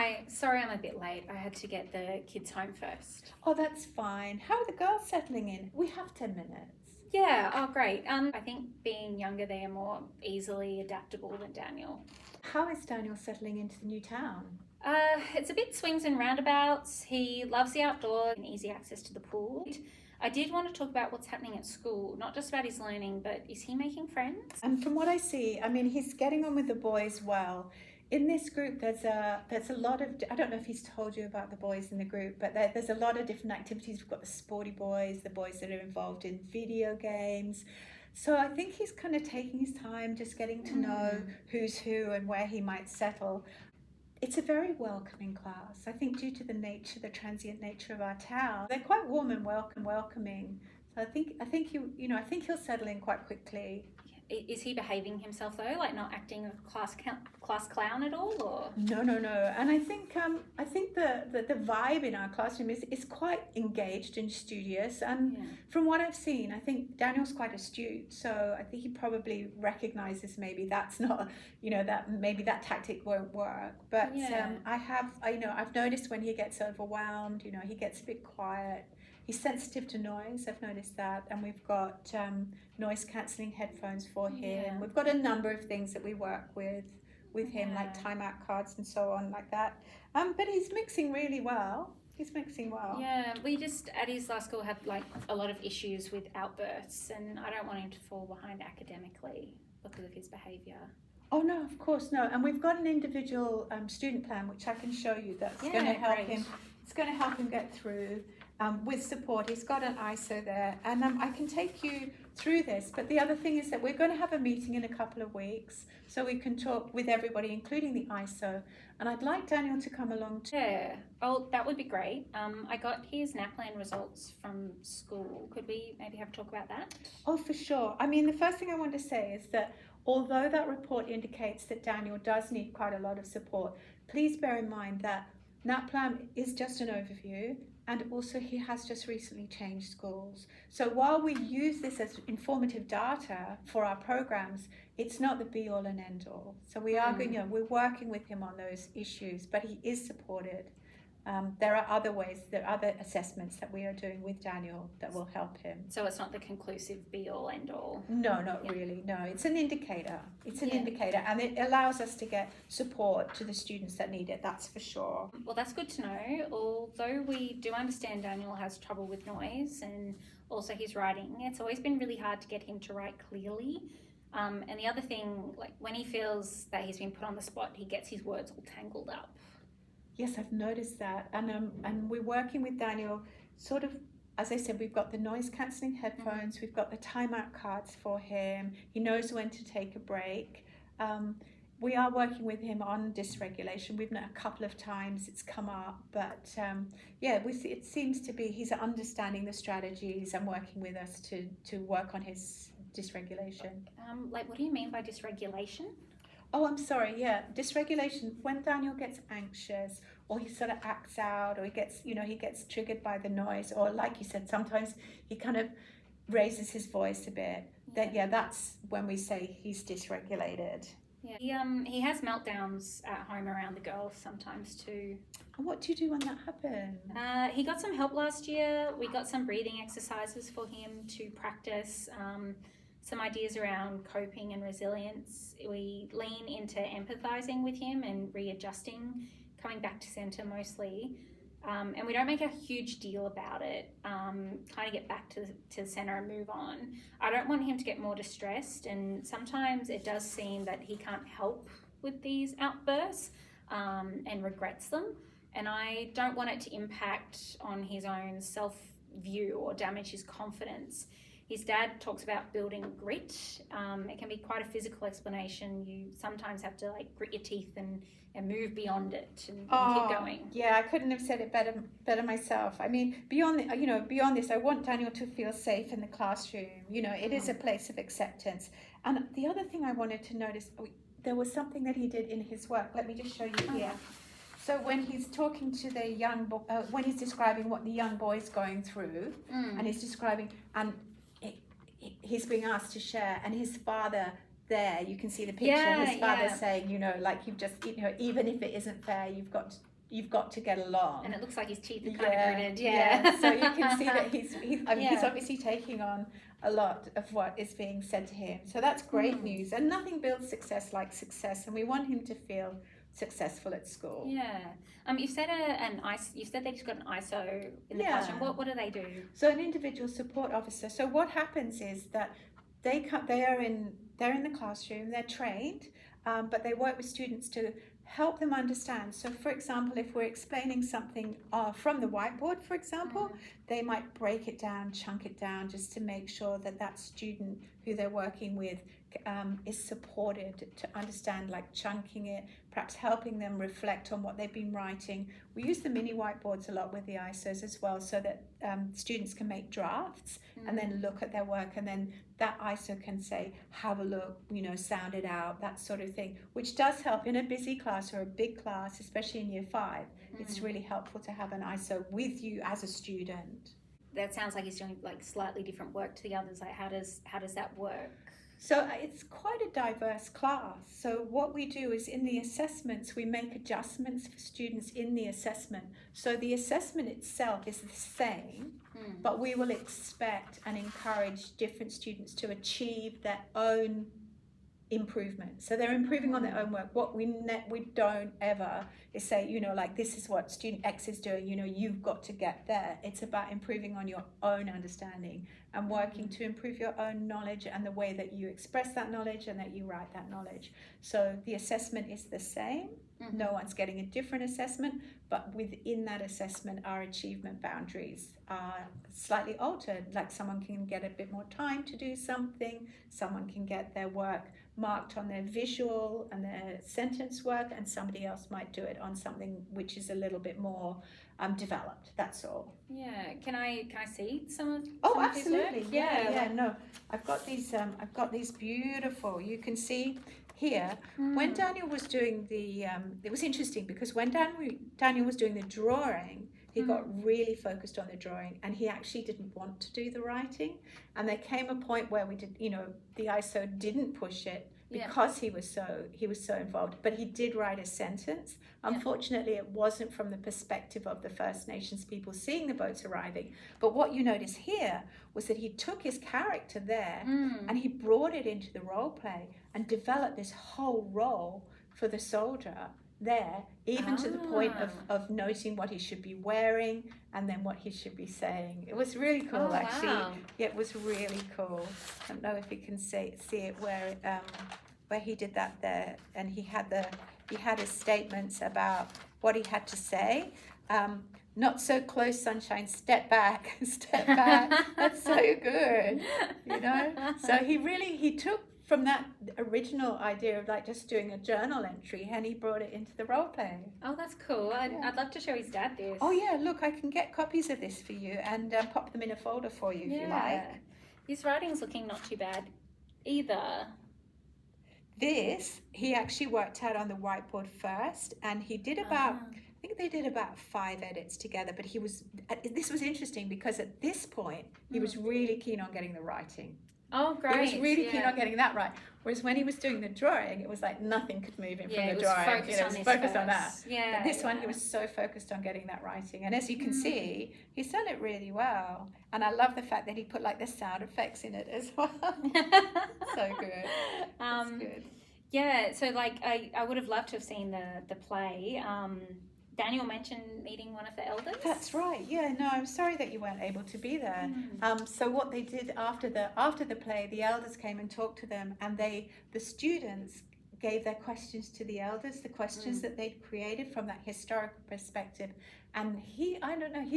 Hi, sorry I'm a bit late. I had to get the kids home first. Oh, that's fine. How are the girls settling in? We have 10 minutes. Yeah, oh great. I think being younger they are more easily adaptable than Daniel. How is Daniel settling into the new town? It's a bit swings and roundabouts. He loves the outdoors and easy access to the pool. I did want to talk about what's happening at school, not just about his learning, but is he making friends? And from what I see, I mean, he's getting on with the boys well. In this group, there's a lot of, I don't know if he's told you about the boys in the group, but there's a lot of different activities. We've got the sporty boys, the boys that are involved in video games. So I think he's kind of taking his time, just getting to know who's who and where he might settle. It's a very welcoming class. I think due to the transient nature of our town, they're quite warm and welcoming. So I think he'll settle in quite quickly. Is he behaving himself though, like not acting a class clown at all, or? No. And I think the vibe in our classroom is quite engaged and studious. And from what I've seen, I think Daniel's quite astute. So I think he probably recognizes maybe that's not, that maybe that tactic won't work. But I've noticed when he gets overwhelmed, he gets a bit quiet. He's sensitive to noise, I've noticed that, and we've got noise cancelling headphones for him. Yeah. We've got a number of things that we work with him, like timeout cards and so on, like that. But he's mixing really well. Yeah, we just at his last school had like a lot of issues with outbursts, and I don't want him to fall behind academically because of his behaviour. Oh no, of course no. And we've got an individual student plan which I can show you that's going to help him. It's going to help him get through. With support. He's got an ISO there, and I can take you through this. But the other thing is that we're going to have a meeting in a couple of weeks so we can talk with everybody, including the ISO, and I'd like Daniel to come along too. Yeah, oh, that would be great. I got his NAPLAN results from school. Could we maybe have a talk about that? Oh, for sure. I mean, the first thing I want to say is that although that report indicates that Daniel does need quite a lot of support, please bear in mind that NAPLAN is just an overview, and also he has just recently changed schools. So while we use this as informative data for our programs, it's not the be all and end all. So we are we're working with him on those issues, but he is supported. There are other assessments that we are doing with Daniel that will help him. So it's not the conclusive be all end all? No, not really. No, it's an indicator. It's an indicator, and it allows us to get support to the students that need it, that's for sure. Well, that's good to know. Although we do understand Daniel has trouble with noise and also his writing, it's always been really hard to get him to write clearly. And the other thing, like when he feels that he's been put on the spot, he gets his words all tangled up. Yes, I've noticed that, and we're working with Daniel. Sort of, as I said, we've got the noise cancelling headphones. We've got the timeout cards for him. He knows when to take a break. We are working with him on dysregulation. We've met a couple of times; it's come up, but it seems to be he's understanding the strategies and working with us to work on his dysregulation. Like, what do you mean by dysregulation? Oh, I'm sorry. Yeah, dysregulation. When Daniel gets anxious, or he sort of acts out, or he gets triggered by the noise, or like you said, sometimes he kind of raises his voice a bit. That's when we say he's dysregulated. Yeah, he has meltdowns at home around the girls sometimes too. And what do you do when that happens? He got some help last year. We got some breathing exercises for him to practice. Some ideas around coping and resilience. We lean into empathizing with him and readjusting, coming back to center mostly. And we don't make a huge deal about it, kind of get back to the center and move on. I don't want him to get more distressed, and sometimes it does seem that he can't help with these outbursts and regrets them. And I don't want it to impact on his own self-view or damage his confidence. His dad talks about building grit. It can be quite a physical explanation. You sometimes have to like grit your teeth and move beyond it and keep going. Yeah, I couldn't have said it better myself. I mean, beyond this, I want Daniel to feel safe in the classroom. It is a place of acceptance. And the other thing I wanted to notice, there was something that he did in his work. Let me just show you here. So when he's talking to the when he's describing what the young boy's going through, and he's describing he's being asked to share, and his father there, you can see the picture, his father saying, like, you've just, even if it isn't fair, you've got you've got to get along. And it looks like his teeth are kind of gritted. Yeah. So you can see that he's obviously taking on a lot of what is being said to him. So that's great news. And nothing builds success like success, and we want him to feel successful at school. Yeah. You said you said they've got an ISO in the classroom. What do they do? So an individual support officer. So what happens is that they're in the classroom, they're trained, but they work with students to help them understand. So for example, if we're explaining something from the whiteboard, for example, they might break it down, chunk it down, just to make sure that that student who they're working with is supported to understand, like chunking it, perhaps helping them reflect on what they've been writing. We use the mini whiteboards a lot with the ISOs as well, so that students can make drafts and then look at their work, and then that ISO can say, have a look, sound it out, that sort of thing, which does help in a busy class or a big class, especially in year 5. It's really helpful to have an ISO with you as a student. That sounds like he's doing like slightly different work to the others. Like how does that work? So it's quite a diverse class. So what we do is in the assessments, we make adjustments for students in the assessment. So the assessment itself is the same, but we will expect and encourage different students to achieve their own improvement. So they're improving on their own work. What we don't ever is say, like this is what student X is doing, you've got to get there. It's about improving on your own understanding and working to improve your own knowledge and the way that you express that knowledge and that you write that knowledge. So the assessment is the same. No one's getting a different assessment, but within that assessment, our achievement boundaries are slightly altered. Like someone can get a bit more time to do something, someone can get their work marked on their visual and their sentence work, and somebody else might do it on something which is a little bit more developed. That's all. Yeah. Can I see some of? Oh, absolutely. Yeah. No, I've got these beautiful. You can see here when Daniel was doing the. It was interesting because when Daniel was doing the drawing, he got really focused on the drawing, and he actually didn't want to do the writing. And there came a point where we did, the ISO didn't push it because he was so involved. But he did write a sentence. Unfortunately, it wasn't from the perspective of the First Nations people seeing the boats arriving. But what you notice here was that he took his character there and he brought it into the role play and developed this whole role for the soldier there, even to the point of noting what he should be wearing and then what he should be saying. It was really cool, actually. Wow. Yeah, it was really cool. I don't know if you can see it where he did that there, and he had his statements about what he had to say. Not so close, sunshine, step back, step back. That's so good, So he took from that original idea of like just doing a journal entry, and he brought it into the role play. Oh, that's cool. I'd love to show his dad this. Oh yeah, look, I can get copies of this for you and pop them in a folder for you if you like. His writing's looking not too bad either. This, he actually worked out on the whiteboard first, and he did about, I think they did about 5 edits together, but this was interesting because at this point, he was really keen on getting the writing. Oh, great. He was really keen on getting that right. Whereas when he was doing the drawing, it was like nothing could move him from the drawing. It was focused on that. Yeah, but this one, he was so focused on getting that writing. And as you can see, he's done it really well. And I love the fact that he put like the sound effects in it as well. So good. That's good. Yeah, so like I would have loved to have seen the play. Daniel mentioned meeting one of the elders. That's right. Yeah, no, I'm sorry that you weren't able to be there. So what they did after the play, the elders came and talked to them, and the students gave their questions to the elders, the questions that they'd created from that historical perspective. And he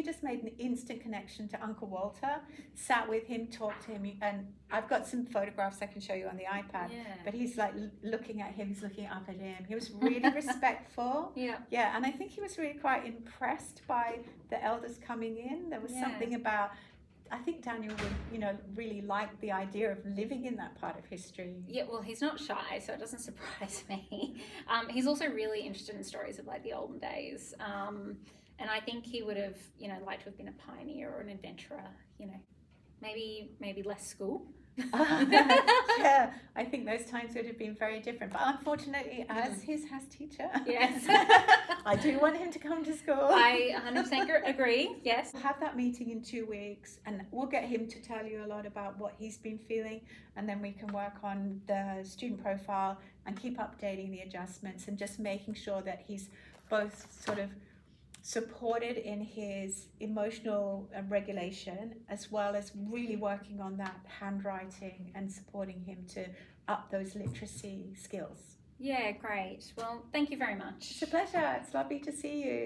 just made an instant connection to Uncle Walter, sat with him, talked to him, and I've got some photographs I can show you on the iPad, but he's like looking at him, he's looking up at him. He was really respectful. Yeah, and I think he was really quite impressed by the elders coming in. There was something about, I think Daniel would, really like the idea of living in that part of history. Yeah, well, he's not shy, so it doesn't surprise me. He's also really interested in stories of like the olden days. And I think he would have, liked to have been a pioneer or an adventurer, maybe less school. Yeah, I think those times would have been very different. But unfortunately, as his house teacher, Yes. I do want him to come to school. I 100% agree, yes. We'll have that meeting in 2 weeks, and we'll get him to tell you a lot about what he's been feeling, and then we can work on the student profile and keep updating the adjustments and just making sure that he's both sort of supported in his emotional regulation, as well as really working on that handwriting and supporting him to up those literacy skills. Yeah, great. Well, thank you very much. It's a pleasure. It's lovely to see you.